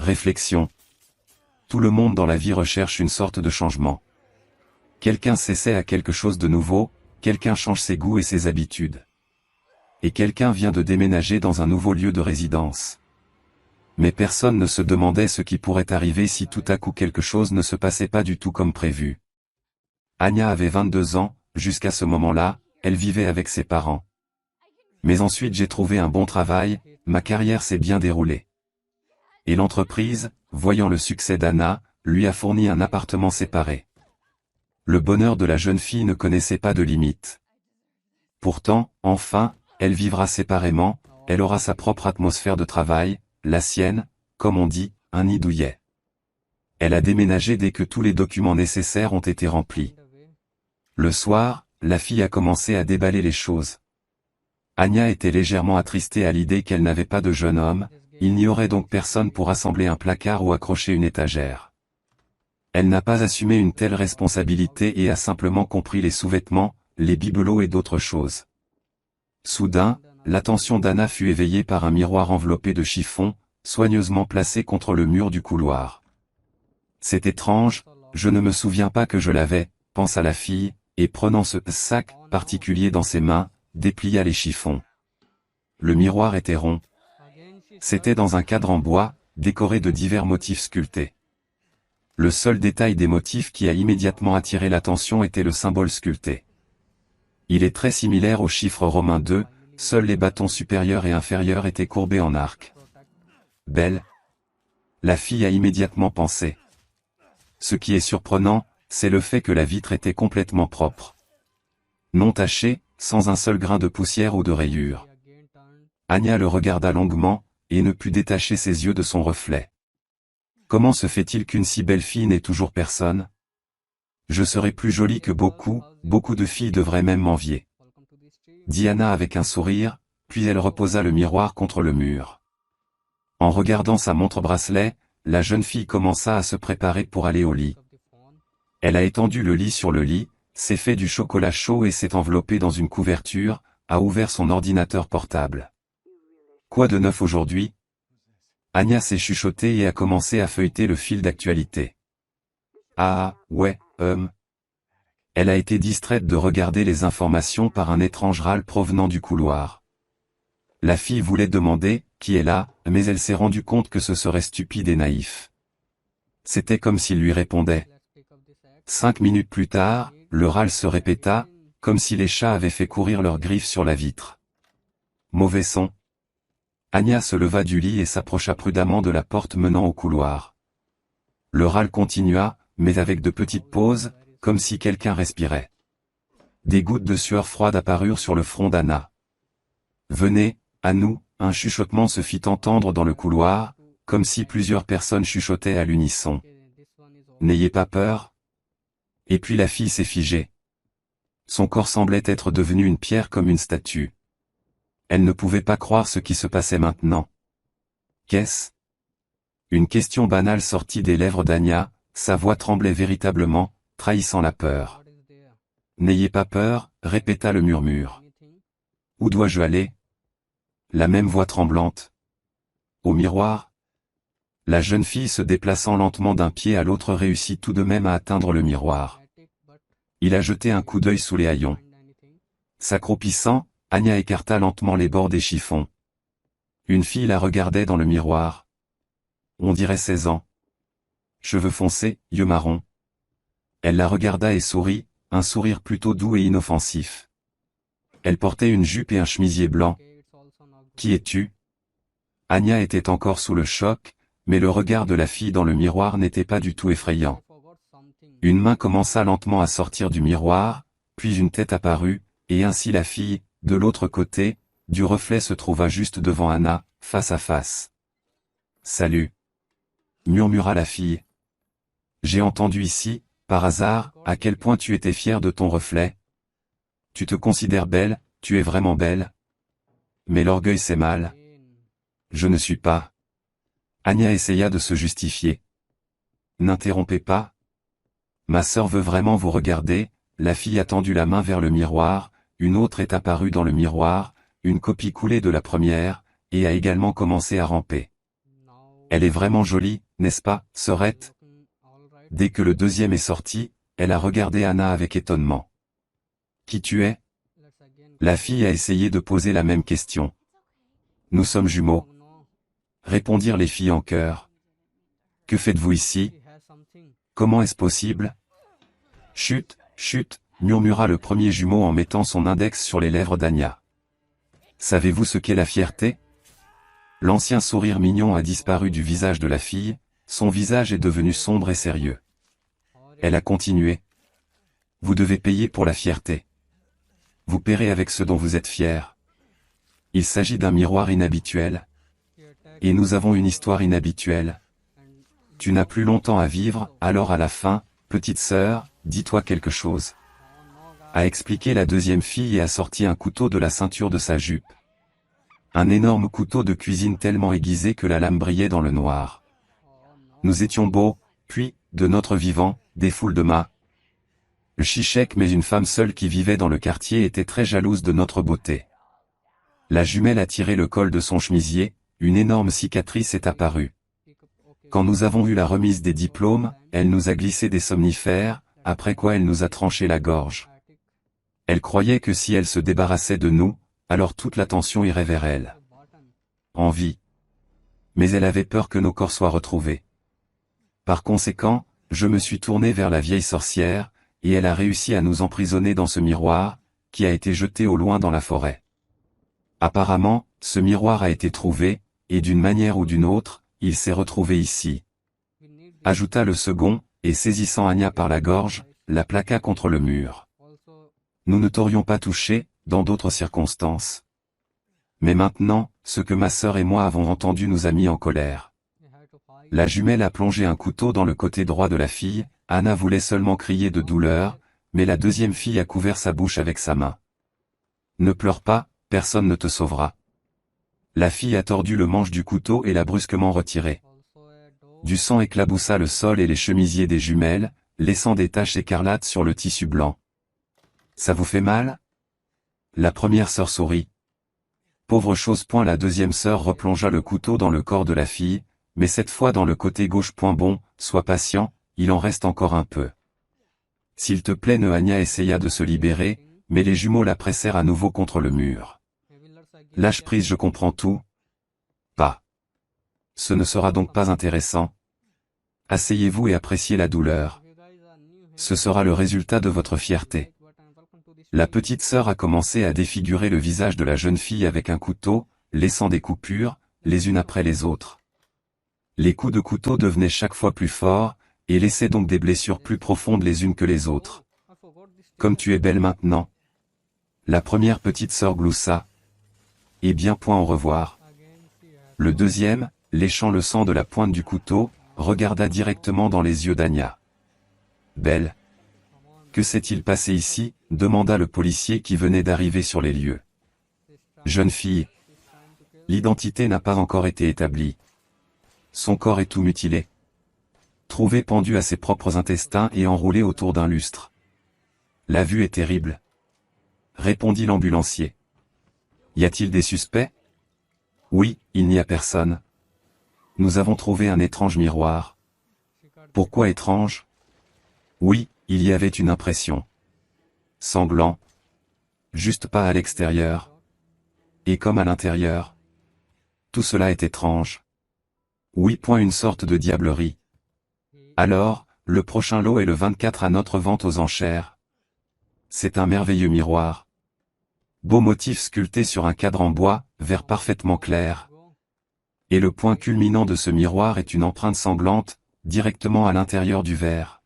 Réflexion. Tout le monde dans la vie recherche une sorte de changement. Quelqu'un s'essaie à quelque chose de nouveau, quelqu'un change ses goûts et ses habitudes. Et quelqu'un vient de déménager dans un nouveau lieu de résidence. Mais personne ne se demandait ce qui pourrait arriver si tout à coup quelque chose ne se passait pas du tout comme prévu. Anya avait 22 ans, jusqu'à ce moment-là, elle vivait avec ses parents. Mais ensuite j'ai trouvé un bon travail, ma carrière s'est bien déroulée. Et l'entreprise, voyant le succès d'Anna, lui a fourni un appartement séparé. Le bonheur de la jeune fille ne connaissait pas de limite. Pourtant, enfin, elle vivra séparément, elle aura sa propre atmosphère de travail, la sienne, comme on dit, un nid douillet. Elle a déménagé dès que tous les documents nécessaires ont été remplis. Le soir, la fille a commencé à déballer les choses. Anya était légèrement attristée à l'idée qu'elle n'avait pas de jeune homme, il n'y aurait donc personne pour assembler un placard ou accrocher une étagère. Elle n'a pas assumé une telle responsabilité et a simplement compris les sous-vêtements, les bibelots et d'autres choses. Soudain, l'attention d'Anna fut éveillée par un miroir enveloppé de chiffon, soigneusement placé contre le mur du couloir. C'est étrange, je ne me souviens pas que je l'avais, pensa la fille, et prenant ce sac particulier dans ses mains, déplia les chiffons. Le miroir était rond. C'était dans un cadre en bois, décoré de divers motifs sculptés. Le seul détail des motifs qui a immédiatement attiré l'attention était le symbole sculpté. Il est très similaire au chiffre romain 2, seuls les bâtons supérieurs et inférieurs étaient courbés en arc. Belle. La fille a immédiatement pensé. Ce qui est surprenant, c'est le fait que la vitre était complètement propre. Non tachée, sans un seul grain de poussière ou de rayure. Anya le regarda longuement, et ne put détacher ses yeux de son reflet. Comment se fait-il qu'une si belle fille n'ait toujours personne? Je serais plus jolie que beaucoup de filles devraient même m'envier. Dit Anna avec un sourire, puis elle reposa le miroir contre le mur. En regardant sa montre-bracelet, la jeune fille commença à se préparer pour aller au lit. Elle a étendu le lit sur le lit, s'est fait du chocolat chaud et s'est enveloppée dans une couverture, a ouvert son ordinateur portable. Quoi de neuf aujourd'hui? Anya s'est chuchotée et a commencé à feuilleter le fil d'actualité. Ah, ouais, Elle a été distraite de regarder les informations par un étrange râle provenant du couloir. La fille voulait demander « Qui est là ?», mais elle s'est rendue compte que ce serait stupide et naïf. C'était comme s'il lui répondait. 5 minutes plus tard, le râle se répéta, comme si les chats avaient fait courir leurs griffes sur la vitre. Mauvais son. Anya se leva du lit et s'approcha prudemment de la porte menant au couloir. Le râle continua, mais avec de petites pauses, comme si quelqu'un respirait. Des gouttes de sueur froide apparurent sur le front d'Anna. « Venez, à nous !» Un chuchotement se fit entendre dans le couloir, comme si plusieurs personnes chuchotaient à l'unisson. « N'ayez pas peur !» Et puis la fille s'est figée. Son corps semblait être devenu une pierre comme une statue. Elle ne pouvait pas croire ce qui se passait maintenant. Qu'est-ce? Une question banale sortit des lèvres d'Anya, sa voix tremblait véritablement, trahissant la peur. « N'ayez pas peur », répéta le murmure. « Où dois-je aller ?» La même voix tremblante. « Au miroir ?» La jeune fille se déplaçant lentement d'un pied à l'autre réussit tout de même à atteindre le miroir. Il a jeté un coup d'œil sous les haillons. S'accroupissant, Anya écarta lentement les bords des chiffons. Une fille la regardait dans le miroir. On dirait 16 ans. Cheveux foncés, yeux marrons. Elle la regarda et sourit, un sourire plutôt doux et inoffensif. Elle portait une jupe et un chemisier blanc. « Qui es-tu » Anya était encore sous le choc, mais le regard de la fille dans le miroir n'était pas du tout effrayant. Une main commença lentement à sortir du miroir, puis une tête apparut, et ainsi la fille, de l'autre côté, du reflet se trouva juste devant Anna, face à face. « Salut » murmura la fille. « J'ai entendu ici, par hasard, à quel point tu étais fière de ton reflet. Tu te considères belle, tu es vraiment belle. Mais l'orgueil c'est mal. Je ne suis pas. » Anya essaya de se justifier. « N'interrompez pas. Ma sœur veut vraiment vous regarder. » La fille a tendu la main vers le miroir, une autre est apparue dans le miroir, une copie coulée de la première, et a également commencé à ramper. Elle est vraiment jolie, n'est-ce pas, sœurette? Dès que le deuxième est sorti, elle a regardé Anna avec étonnement. Qui tu es? La fille a essayé de poser la même question. Nous sommes jumeaux, répondirent les filles en chœur. Que faites-vous ici? Comment est-ce possible? Chut, chut, murmura le premier jumeau en mettant son index sur les lèvres d'Anya. Savez-vous ce qu'est la fierté? L'ancien sourire mignon a disparu du visage de la fille, son visage est devenu sombre et sérieux. Elle a continué. Vous devez payer pour la fierté. Vous paierez avec ce dont vous êtes fier. Il s'agit d'un miroir inhabituel. Et nous avons une histoire inhabituelle. Tu n'as plus longtemps à vivre, alors à la fin, petite sœur, dis-toi quelque chose. A expliqué la deuxième fille et a sorti un couteau de la ceinture de sa jupe. Un énorme couteau de cuisine tellement aiguisé que la lame brillait dans le noir. Nous étions beaux, puis, de notre vivant, des foules de mâts. Le chichek mais une femme seule qui vivait dans le quartier était très jalouse de notre beauté. La jumelle a tiré le col de son chemisier, une énorme cicatrice est apparue. Quand nous avons eu la remise des diplômes, elle nous a glissé des somnifères, après quoi elle nous a tranché la gorge. Elle croyait que si elle se débarrassait de nous, alors toute l'attention irait vers elle. En vie. Mais elle avait peur que nos corps soient retrouvés. Par conséquent, je me suis tourné vers la vieille sorcière, et elle a réussi à nous emprisonner dans ce miroir, qui a été jeté au loin dans la forêt. Apparemment, ce miroir a été trouvé, et d'une manière ou d'une autre, il s'est retrouvé ici. Ajouta le second, et saisissant Anya par la gorge, la plaqua contre le mur. Nous ne t'aurions pas touché, dans d'autres circonstances. Mais maintenant, ce que ma sœur et moi avons entendu nous a mis en colère. La jumelle a plongé un couteau dans le côté droit de la fille, Anna voulait seulement crier de douleur, mais la deuxième fille a couvert sa bouche avec sa main. Ne pleure pas, personne ne te sauvera. La fille a tordu le manche du couteau et l'a brusquement retiré. Du sang éclaboussa le sol et les chemisiers des jumelles, laissant des taches écarlates sur le tissu blanc. Ça vous fait mal? La première sœur sourit. Pauvre chose. La deuxième sœur replongea le couteau dans le corps de la fille, mais cette fois dans le côté gauche. Bon, sois patient, il en reste encore un peu. S'il te plaît. Anya essaya de se libérer, mais les jumeaux la pressèrent à nouveau contre le mur. Lâche prise, je comprends tout. Pas. Ce ne sera donc pas intéressant. Asseyez-vous et appréciez la douleur. Ce sera le résultat de votre fierté. La petite sœur a commencé à défigurer le visage de la jeune fille avec un couteau, laissant des coupures, les unes après les autres. Les coups de couteau devenaient chaque fois plus forts, et laissaient donc des blessures plus profondes les unes que les autres. Comme tu es belle maintenant. La première petite sœur gloussa. Eh bien, au revoir. Le deuxième, léchant le sang de la pointe du couteau, regarda directement dans les yeux d'Anya. Belle. Que s'est-il passé ici? Demanda le policier qui venait d'arriver sur les lieux. Jeune fille. L'identité n'a pas encore été établie. Son corps est tout mutilé. Trouvé pendu à ses propres intestins et enroulé autour d'un lustre. La vue est terrible. Répondit l'ambulancier. Y a-t-il des suspects? Oui, il n'y a personne. Nous avons trouvé un étrange miroir. Pourquoi étrange? Oui, il y avait une impression. Sanglant. Juste pas à l'extérieur. Et comme à l'intérieur. Tout cela est étrange. Oui, une sorte de diablerie. Alors, le prochain lot est le 24 à notre vente aux enchères. C'est un merveilleux miroir. Beau motif sculpté sur un cadre en bois, vert parfaitement clair. Et le point culminant de ce miroir est une empreinte sanglante, directement à l'intérieur du verre.